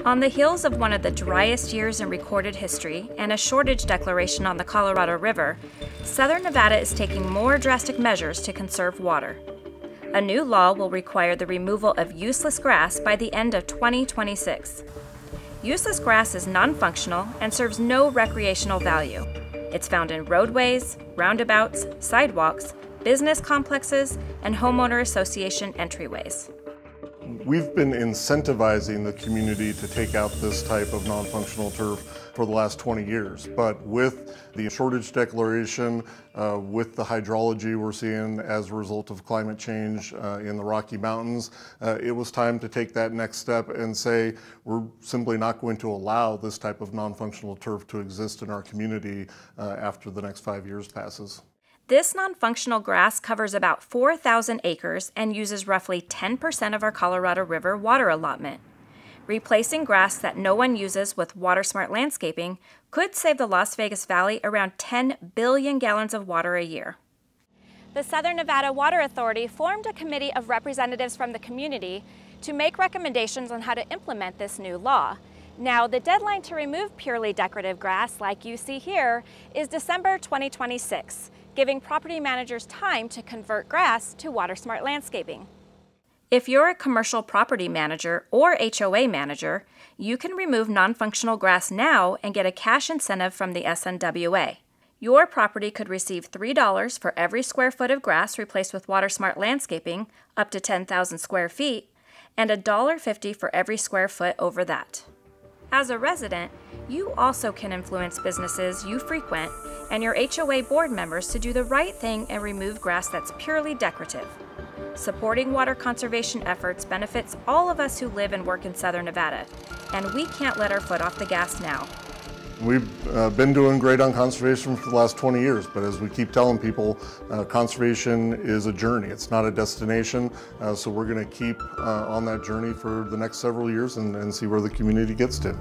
On the heels of one of the driest years in recorded history and a shortage declaration on the Colorado River, Southern Nevada is taking more drastic measures to conserve water. A new law will require the removal of useless grass by the end of 2026. Useless grass is non-functional and serves no recreational value. It's found in roadways, roundabouts, sidewalks, business complexes, and homeowner association entryways. We've been incentivizing the community to take out this type of non-functional turf for the last 20 years. But with the shortage declaration, with the hydrology we're seeing as a result of climate change in the Rocky Mountains, it was time to take that next step and say we're simply not going to allow this type of non-functional turf to exist in our community after the next 5 years passes. This non-functional grass covers about 4,000 acres and uses roughly 10% of our Colorado River water allotment. Replacing grass that no one uses with water-smart landscaping could save the Las Vegas Valley around 10 billion gallons of water a year. The Southern Nevada Water Authority formed a committee of representatives from the community to make recommendations on how to implement this new law. Now, the deadline to remove purely decorative grass, like you see here, is December 2026. Giving property managers time to convert grass to water-smart landscaping. If you're a commercial property manager or HOA manager, you can remove non-functional grass now and get a cash incentive from the SNWA. Your property could receive $3 for every square foot of grass replaced with water-smart landscaping, up to 10,000 square feet, and $1.50 for every square foot over that. As a resident, you also can influence businesses you frequent and your HOA board members to do the right thing and remove grass that's purely decorative. Supporting water conservation efforts benefits all of us who live and work in Southern Nevada, and we can't let our foot off the gas now. We've been doing great on conservation for the last 20 years, but as we keep telling people, conservation is a journey. It's not a destination, so we're going to keep on that journey for the next several years and see where the community gets to.